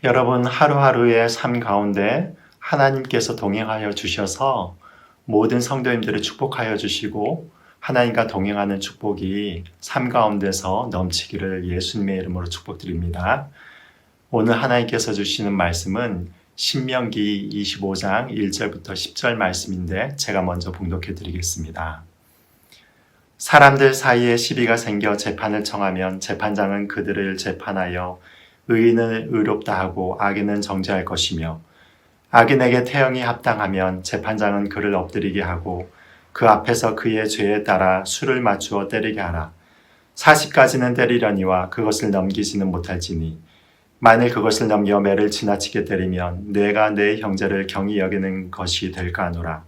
여러분 하루하루의 삶 가운데 하나님께서 동행하여 주셔서 모든 성도님들을 축복하여 주시고 하나님과 동행하는 축복이 삶 가운데서 넘치기를 예수님의 이름으로 축복드립니다. 오늘 하나님께서 주시는 말씀은 신명기 25장 1절부터 10절 말씀인데 제가 먼저 봉독해 드리겠습니다. 사람들 사이에 시비가 생겨 재판을 청하면 재판장은 그들을 재판하여 의인은 의롭다 하고 악인은 정죄할 것이며 악인에게 태형이 합당하면 재판장은 그를 엎드리게 하고 그 앞에서 그의 죄에 따라 수를 맞추어 때리게 하라. 40까지는 때리려니와 그것을 넘기지는 못할지니 만일 그것을 넘겨 매를 지나치게 때리면 내가 내 형제를 경히 여기는 것이 될까 하노라.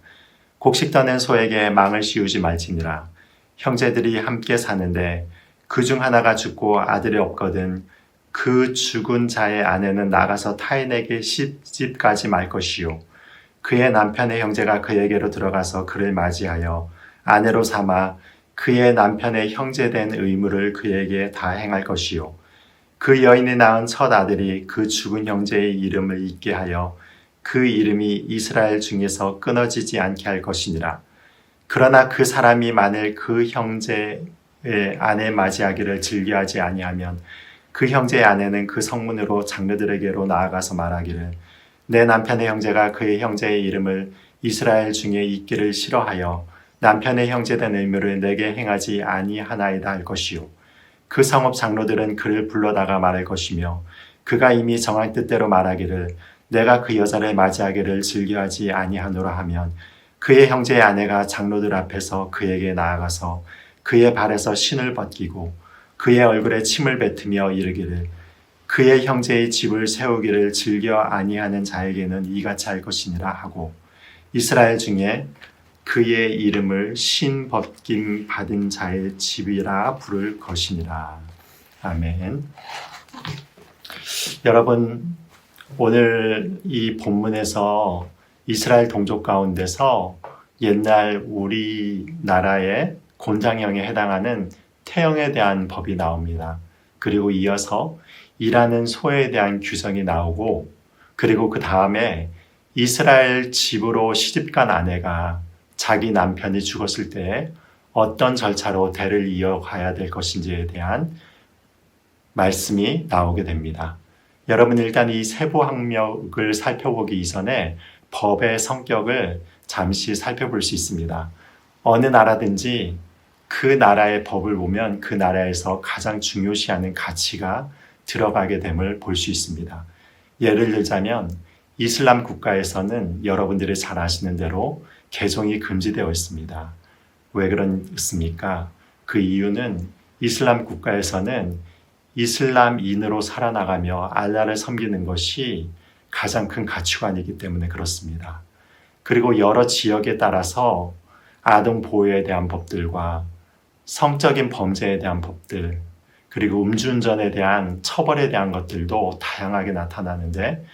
곡식 떠낸 소에게 망을 씌우지 말지니라. 형제들이 함께 사는데 그 중 하나가 죽고 아들이 없거든 그 죽은 자의 아내는 나가서 타인에게 시집가지 말 것이요. 그의 남편의 형제가 그에게로 들어가서 그를 맞이하여 아내로 삼아 그의 남편의 형제된 의무를 그에게 다 행할 것이요. 그 여인이 낳은 첫 아들이 그 죽은 형제의 이름을 잊게 하여 그 이름이 이스라엘 중에서 끊어지지 않게 할 것이니라. 그러나 그 사람이 만일 그 형제의 아내 맞이하기를 즐겨하지 아니하면 그 형제의 아내는 그 성문으로 장로들에게로 나아가서 말하기를 내 남편의 형제가 그의 형제의 이름을 이스라엘 중에 잊기를 싫어하여 남편의 형제된 의무를 내게 행하지 아니하나이다 할 것이요. 그 성읍 장로들은 그를 불러다가 말할 것이며 그가 이미 정한 뜻대로 말하기를 내가 그 여자를 맞이하기를 즐겨하지 아니하노라 하면 그의 형제의 아내가 장로들 앞에서 그에게 나아가서 그의 발에서 신을 벗기고 그의 얼굴에 침을 뱉으며 이르기를 그의 형제의 집을 세우기를 즐겨 아니하는 자에게는 이같이 할 것이니라 하고 이스라엘 중에 그의 이름을 신 벗김 받은 자의 집이라 부를 것이니라. 아멘. 여러분, 오늘 이 본문에서 이스라엘 동족 가운데서 옛날 우리나라의 곤장형에 해당하는 태형에 대한 법이 나옵니다. 그리고 이어서 일하는 소에 대한 규정이 나오고 그리고 그 다음에 이스라엘 집으로 시집간 아내가 자기 남편이 죽었을 때 어떤 절차로 대를 이어가야 될 것인지에 대한 말씀이 나오게 됩니다. 여러분 일단 이 세부 항목을 살펴보기 이전에 법의 성격을 잠시 살펴볼 수 있습니다. 어느 나라든지 그 나라의 법을 보면 그 나라에서 가장 중요시하는 가치가 들어가게 됨을 볼 수 있습니다. 예를 들자면 이슬람 국가에서는 여러분들이 잘 아시는 대로 개종이 금지되어 있습니다. 왜 그렇습니까? 그 이유는 이슬람 국가에서는 이슬람인으로 살아나가며 알라를 섬기는 것이 가장 큰 가치관이기 때문에 그렇습니다. 그리고 여러 지역에 따라서 아동 보호에 대한 법들과 성적인 범죄에 대한 법들, 그리고 음주운전에 대한 처벌에 대한 것들도 다양하게 나타나는데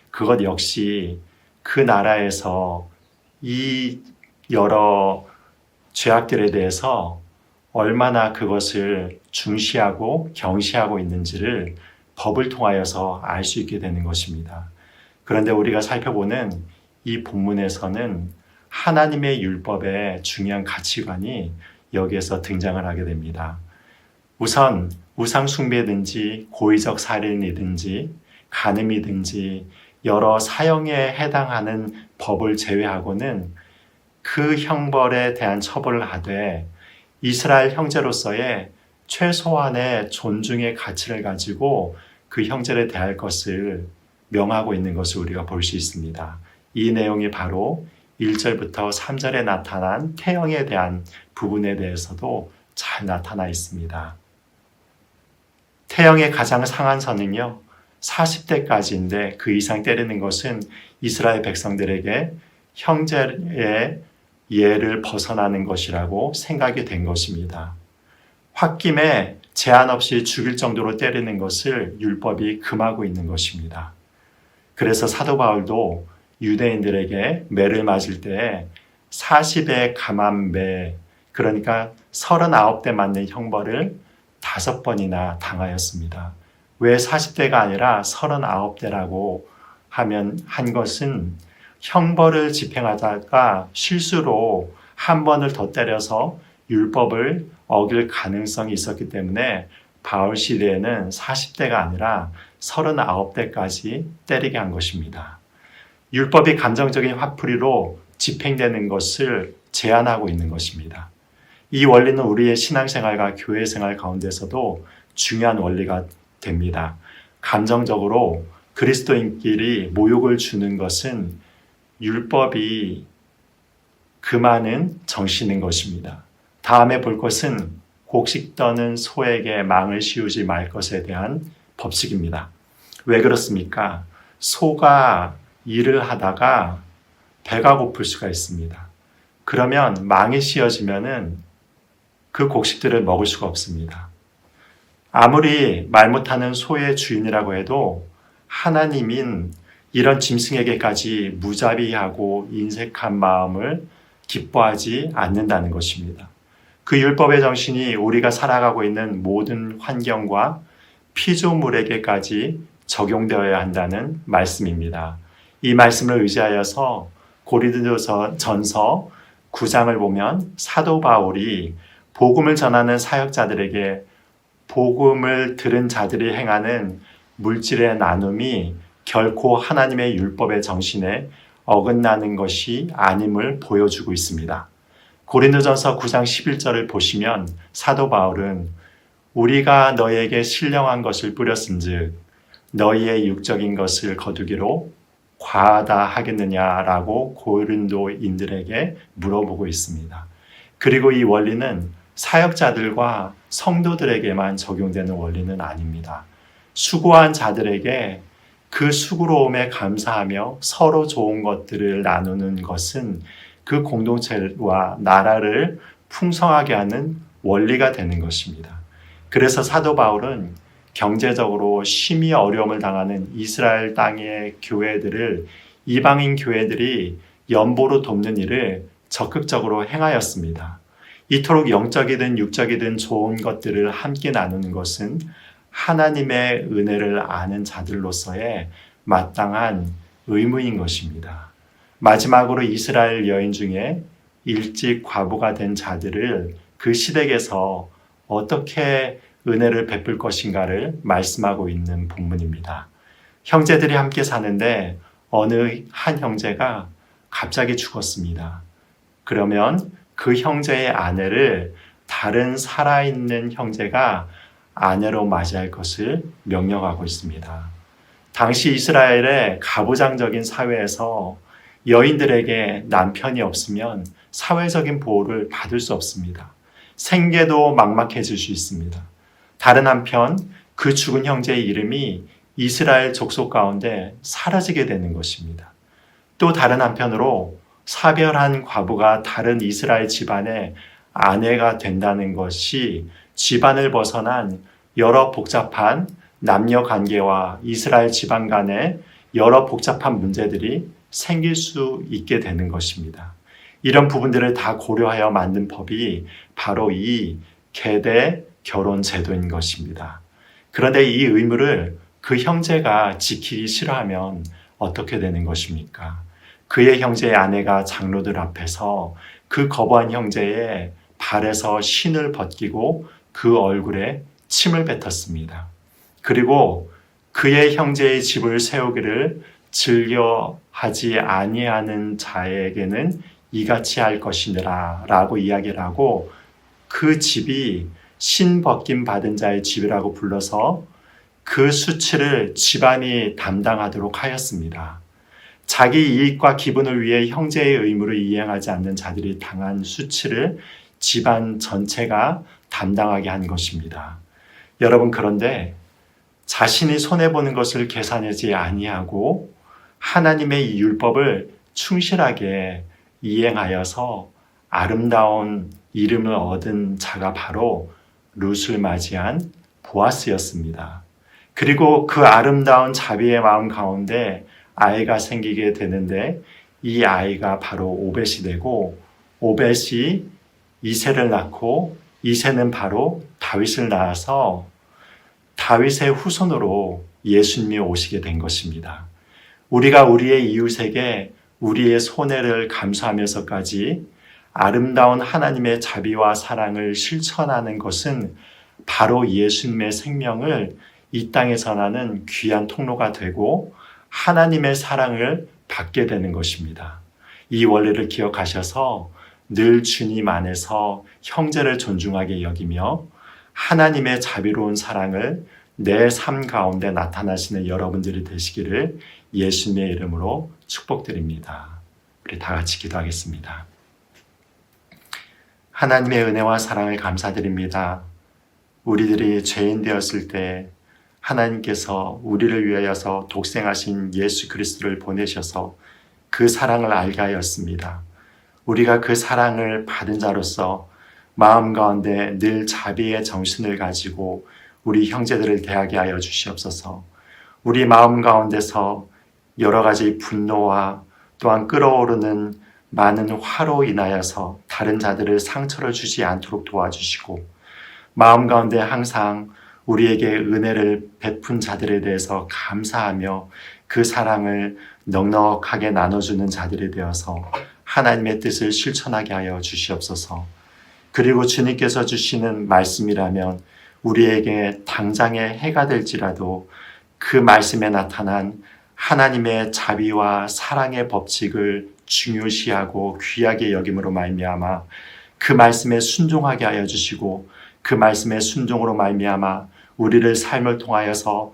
그것 역시 그 나라에서 이 여러 죄악들에 대해서 얼마나 그것을 중시하고 경시하고 있는지를 법을 통하여서 알 수 있게 되는 것입니다. 그런데 우리가 살펴보는 이 본문에서는 하나님의 율법의 중요한 가치관이 여기에서 등장을 하게 됩니다. 우선 우상 숭배든지 고의적 살인이든지 간음이든지 여러 사형에 해당하는 법을 제외하고는 그 형벌에 대한 처벌을 하되 이스라엘 형제로서의 최소한의 존중의 가치를 가지고 그 형제를 대할 것을 명하고 있는 것을 우리가 볼 수 있습니다. 이 내용이 바로 1절부터 3절에 나타난 태형에 대한 부분에 대해서도 잘 나타나 있습니다. 태형의 가장 상한 선은요, 40대까지인데 그 이상 때리는 것은 이스라엘 백성들에게 형제의 예를 벗어나는 것이라고 생각이 된 것입니다. 홧김에 제한 없이 죽일 정도로 때리는 것을 율법이 금하고 있는 것입니다. 그래서 사도 바울도 유대인들에게 매를 맞을 때 40의 감한 매, 그러니까 39대 맞는 형벌을 5번이나 당하였습니다. 왜 40대가 아니라 39대라고 한 것은 형벌을 집행하다가 실수로 한 번을 더 때려서 율법을 어길 가능성이 있었기 때문에 바울 시대에는 40대가 아니라 39대까지 때리게 한 것입니다. 율법이 감정적인 화풀이로 집행되는 것을 제한하고 있는 것입니다. 이 원리는 우리의 신앙생활과 교회생활 가운데서도 중요한 원리가 됩니다. 감정적으로 그리스도인끼리 모욕을 주는 것은 율법이 금하는 정신인 것입니다. 다음에 볼 것은 곡식 떠는 소에게 망을 씌우지 말 것에 대한 법칙입니다. 왜 그렇습니까? 소가 일을 하다가 배가 고플 수가 있습니다. 그러면 망이 씌어지면은 그 곡식들을 먹을 수가 없습니다. 아무리 말 못하는 소의 주인이라고 해도 하나님인 이런 짐승에게까지 무자비하고 인색한 마음을 기뻐하지 않는다는 것입니다. 그 율법의 정신이 우리가 살아가고 있는 모든 환경과 피조물에게까지 적용되어야 한다는 말씀입니다. 이 말씀을 의지하여서 고린도전서 9장을 보면 사도 바울이 복음을 전하는 사역자들에게 복음을 들은 자들이 행하는 물질의 나눔이 결코 하나님의 율법의 정신에 어긋나는 것이 아님을 보여주고 있습니다. 고린도전서 9장 11절을 보시면 사도 바울은 우리가 너희에게 신령한 것을 뿌렸은즉 너희의 육적인 것을 거두기로 과하다 하겠느냐라고 고린도인들에게 물어보고 있습니다. 그리고 이 원리는 사역자들과 성도들에게만 적용되는 원리는 아닙니다. 수고한 자들에게 그 수고로움에 감사하며 서로 좋은 것들을 나누는 것은 그 공동체와 나라를 풍성하게 하는 원리가 되는 것입니다. 그래서 사도 바울은 경제적으로 심히 어려움을 당하는 이스라엘 땅의 교회들을 이방인 교회들이 연보로 돕는 일을 적극적으로 행하였습니다. 이토록 영적이든 육적이든 좋은 것들을 함께 나누는 것은 하나님의 은혜를 아는 자들로서의 마땅한 의무인 것입니다. 마지막으로 이스라엘 여인 중에 일찍 과부가 된 자들을 그 시댁에서 어떻게 은혜를 베풀 것인가를 말씀하고 있는 본문입니다. 형제들이 함께 사는데 어느 한 형제가 갑자기 죽었습니다. 그러면 그 형제의 아내를 다른 살아있는 형제가 아내로 맞이할 것을 명령하고 있습니다. 당시 이스라엘의 가부장적인 사회에서 여인들에게 남편이 없으면 사회적인 보호를 받을 수 없습니다. 생계도 막막해질 수 있습니다. 다른 한편 그 죽은 형제의 이름이 이스라엘 족속 가운데 사라지게 되는 것입니다. 또 다른 한편으로 사별한 과부가 다른 이스라엘 집안의 아내가 된다는 것이 집안을 벗어난 여러 복잡한 남녀 관계와 이스라엘 집안 간의 여러 복잡한 문제들이 생길 수 있게 되는 것입니다. 이런 부분들을 다 고려하여 만든 법이 바로 이 계대 결혼 제도인 것입니다. 그런데 이 의무를 그 형제가 지키기 싫어하면 어떻게 되는 것입니까? 그의 형제의 아내가 장로들 앞에서 그 거부한 형제의 발에서 신을 벗기고 그 얼굴에 침을 뱉었습니다. 그리고 그의 형제의 집을 세우기를 즐겨 하지 아니하는 자에게는 이같이 할 것이니라 라고 이야기를 하고 그 집이 신 벗김 받은 자의 집이라고 불러서 그 수치를 집안이 담당하도록 하였습니다. 자기 이익과 기분을 위해 형제의 의무를 이행하지 않는 자들이 당한 수치를 집안 전체가 담당하게 한 것입니다. 여러분, 그런데 자신이 손해보는 것을 계산하지 아니하고 하나님의 이 율법을 충실하게 이행하여서 아름다운 이름을 얻은 자가 바로 룻을 맞이한 보아스였습니다. 그리고 그 아름다운 자비의 마음 가운데 아이가 생기게 되는데 이 아이가 바로 오벳이 되고 오벳이 이새를 낳고 이새는 바로 다윗을 낳아서 다윗의 후손으로 예수님이 오시게 된 것입니다. 우리가 우리의 이웃에게 우리의 손해를 감수하면서까지 아름다운 하나님의 자비와 사랑을 실천하는 것은 바로 예수님의 생명을 이 땅에 전하는 귀한 통로가 되고 하나님의 사랑을 받게 되는 것입니다. 이 원리를 기억하셔서 늘 주님 안에서 형제를 존중하게 여기며 하나님의 자비로운 사랑을 내 삶 가운데 나타나시는 여러분들이 되시기를 예수님의 이름으로 축복드립니다. 우리 다 같이 기도하겠습니다. 하나님의 은혜와 사랑을 감사드립니다. 우리들이 죄인 되었을 때 하나님께서 우리를 위하여서 독생하신 예수 그리스도를 보내셔서 그 사랑을 알게 하였습니다. 우리가 그 사랑을 받은 자로서 마음 가운데 늘 자비의 정신을 가지고 우리 형제들을 대하게 하여 주시옵소서. 우리 마음 가운데서 여러 가지 분노와 또한 끓어오르는 많은 화로 인하여서 다른 자들을 상처를 주지 않도록 도와주시고 마음 가운데 항상 우리에게 은혜를 베푼 자들에 대해서 감사하며 그 사랑을 넉넉하게 나눠주는 자들이 되어서 하나님의 뜻을 실천하게 하여 주시옵소서. 그리고 주님께서 주시는 말씀이라면 우리에게 당장의 해가 될지라도 그 말씀에 나타난 하나님의 자비와 사랑의 법칙을 중요시하고 귀하게 여김으로 말미암아 그 말씀에 순종하게 하여 주시고 그 말씀의 순종으로 말미암아 우리를 삶을 통하여서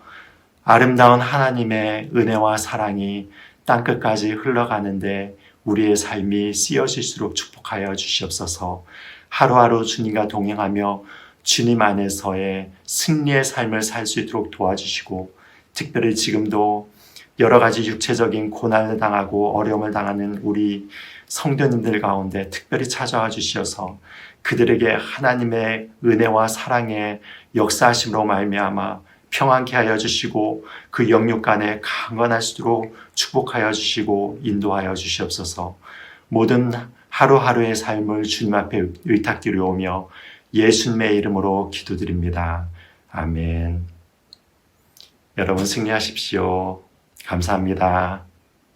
아름다운 하나님의 은혜와 사랑이 땅끝까지 흘러가는데 우리의 삶이 쓰여질수록 축복하여 주시옵소서. 하루하루 주님과 동행하며 주님 안에서의 승리의 삶을 살 수 있도록 도와주시고 특별히 지금도 여러 가지 육체적인 고난을 당하고 어려움을 당하는 우리 성도님들 가운데 특별히 찾아와 주셔서 그들에게 하나님의 은혜와 사랑의 역사하심으로 말미암아 평안케 하여 주시고 그 영육 간에 강건할 수 있도록 축복하여 주시고 인도하여 주시옵소서. 모든 하루하루의 삶을 주님 앞에 의탁드리오며 예수님의 이름으로 기도드립니다. 아멘. 여러분 승리하십시오. 감사합니다.